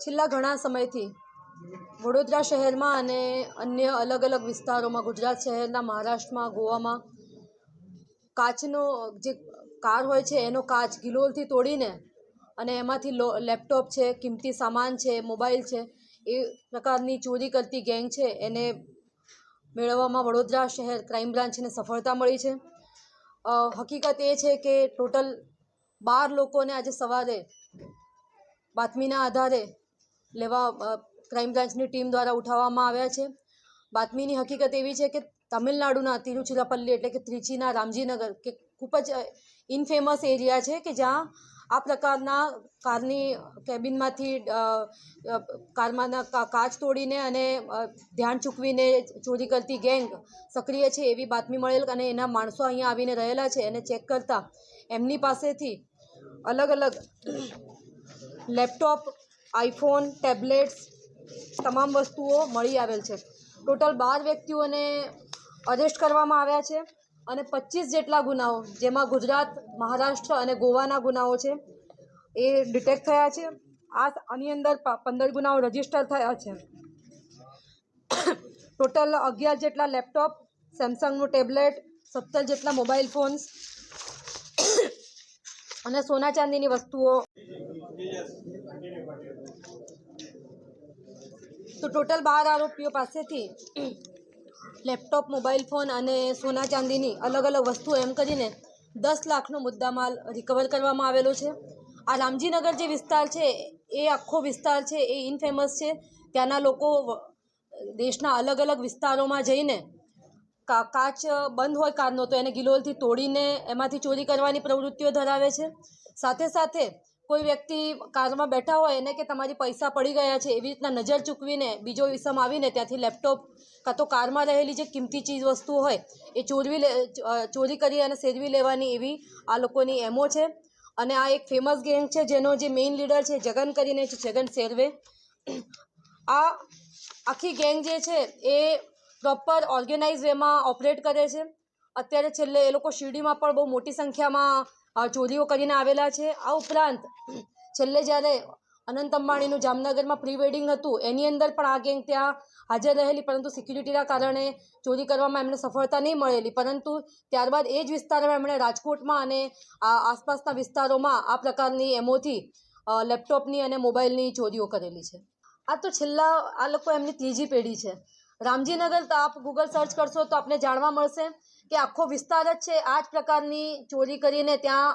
છેલ્લા ઘણા સમયથી વડોદરા શહેરમાં અને અન્ય અલગ અલગ વિસ્તારોમાં, ગુજરાત શહેરના, મહારાષ્ટ્રમાં, ગોવામાં કાચનો જે કાર હોય છે એનો કાચ ગિલોલથી તોડીને અને એમાંથી લેપટોપ છે, કિંમતી સામાન છે, મોબાઈલ છે, એ પ્રકારની ચોરી કરતી ગેંગ છે એને મેળવવામાં વડોદરા શહેર ક્રાઇમ બ્રાન્ચને સફળતા મળી છે। હકીકત એ છે કે ટોટલ 12 લોકોને આજે સવારે બાતમીના આધારે ક્રાઇમ બ્રાન્ચની ટીમ દ્વારા ઉઠાવવામાં આવ્યા છે। બાતમીની હકીકત એવી છે કે તમિલનાડુના તિરુચિરાપલ્લી એટલે કે ત્રિચીના રામજીનગર કે ખૂબ જ ઇનફેમસ એરિયા છે કે જ્યાં આ પ્રકારના કારની કેબિનમાંથી કારમાંના કાચ તોડીને અને ધ્યાન ચૂકવીને ચોરી કરતી ગેંગ સક્રિય છે એવી બાતમી મળેલ અને એના માણસો અહીંયા આવીને રહેલા છે। એને ચેક કરતાં એમની પાસેથી અલગ અલગ લેપટોપ, આઈફોન, ટેબ્લેટ્સ તમામ વસ્તુઓ મળી આવેલ છે। ટોટલ 12 વ્યક્તિઓને અરેસ્ટ કરવામાં આવ્યા છે અને 25 જેટલા ગુનાઓ, જેમાં ગુજરાત, મહારાષ્ટ્ર અને ગોવાના ગુનાઓ છે, એ ડિટેક્ટ થયા છે। આની અંદર 15 ગુનાઓ રજીસ્ટર થયા છે। ટોટલ 11 જેટલા લેપટોપ, સેમસંગનું ટેબ્લેટ, 17 જેટલા મોબાઈલ ફોન્સ અને સોના ચાંદીની વસ્તુઓ, તો ટોટલ 12 આરોપીઓ પાસેથી લેપટોપ, મોબાઈલ ફોન અને સોના ચાંદીની અલગ અલગ વસ્તુઓ એમ કરીને 10 લાખનો મુદ્દામાલ રિકવર કરવામાં આવેલો છે। આ રામજીનગર જે વિસ્તાર છે એ આખો વિસ્તાર છે એ ઇનફેમસ છે। ત્યાંના લોકો દેશના અલગ અલગ વિસ્તારોમાં જઈને કાચ બંધ હોય કારનો તો એને ગિલોલથી તોડીને એમાંથી ચોરી કરવાની પ્રવૃત્તિઓ ધરાવે છે। સાથે સાથે કોઈ વ્યક્તિ કારમાં બેઠા હોય એને કે તમારી પૈસા પડી ગયા છે એવી રીતના નજર ચૂકવીને બીજો વિસમ આવીને ત્યાંથી લેપટોપ કાં તો કારમાં રહેલી જે કિંમતી ચીજ વસ્તુઓ હોય એ ચોરી કરી અને સેરવી લેવાની એવી આ લોકોની એમો છે। અને આ એક ફેમસ ગેંગ છે જેનો જે મેઇન લીડર છે જગન કરીને છે, જગન સેરવે। આ આખી ગેંગ જે છે એ પ્રોપર ઓર્ગેનાઇઝ વેમાં ઓપરેટ કરે છે। અત્યારે છેલ્લે એ લોકો શિરડીમાં પણ બહુ મોટી સંખ્યામાં ચોરીઓ કરીને આવેલા છે। આ ઉપરાંત છેલ્લે જ્યારે અનંત અંબાણીનું જામનગરમાં પ્રી વેડિંગ હતું એની અંદર પણ આ ગેંગ ત્યાં હાજર રહેલી, પરંતુ સિક્યુરિટીના કારણે ચોરી કરવામાં એમને સફળતા નહીં મળેલી, પરંતુ ત્યારબાદ એ જ વિસ્તારમાં એમણે રાજકોટમાં અને આસપાસના વિસ્તારોમાં આ પ્રકારની એમોથી લેપટોપની અને મોબાઈલની ચોરીઓ કરેલી છે। આ તો છેલ્લા આ લોકો એમની ત્રીજી પેઢી છે। રામજીનગર તો આપ ગૂગલ સર્ચ કરશો તો આપને જાણવા મળશે કે આખો વિસ્તાર જ છે આ જ પ્રકારની ચોરી કરીને ત્યાં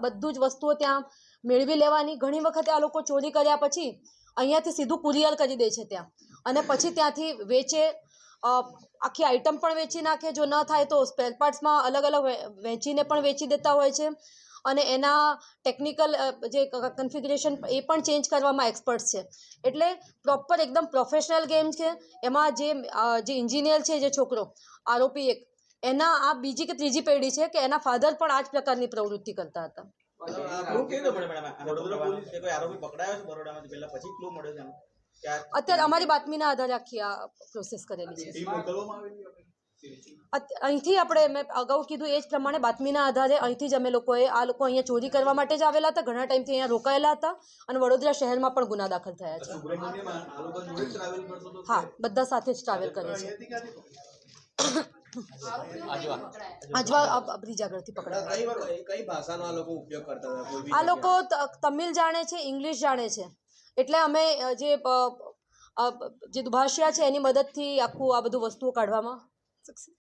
બધું જ વસ્તુઓ ત્યાં મેળવી લેવાની। ઘણી વખતે આ લોકો ચોરી કર્યા પછી અહીંયાથી સીધું કુરિયર કરી દે છે ત્યાં અને પછી ત્યાંથી વેચે, આખી આઈટમ પણ વેચી નાખે, જો ન થાય તો સ્પેર પાર્ટ્સમાં અલગ અલગ વેચીને પણ વેચી દેતા હોય છે અને એના ટેકનિકલ જે કન્ફિગરેશન એ પણ ચેન્જ કરવામાં એક્સપર્ટ છે। એટલે પ્રોપર એકદમ પ્રોફેશનલ ગેમ છે। એમાં જે ઇન્જિનિયર છે, જે છોકરો આરોપી એક, એના આ બીજી કે ત્રીજી પેઢી છે કે એના ફાધર પણ આ જ પ્રકારની પ્રવૃત્તિ કરતા હતા। અત્યારે અમારી બાતમીના આધારે આખી આ પ્રોસેસ કરેલી છે। અહીંથી મેં અગાઉ કીધું એ જ પ્રમાણે બાતમીના આધારે અહીંથી જ અમે લોકોએ આ લોકો અહીંયા ચોરી કરવા માટે જ આવેલા હતા, ઘણા ટાઈમથી અહીંયા રોકાયેલા હતા અને વડોદરા શહેરમાં પણ ગુના દાખલ થયા છે। હા, બધા સાથે જ ટ્રાવેલ કરે છે। આજવા બ્રિજાગરથી પકડાયા। આ લોકો તમિલ જાણે છે, ઇંગ્લિશ જાણે છે, એટલે અમે જે દુભાષિયા છે એની મદદથી આખું આ બધું વસ્તુઓ કાઢવામાં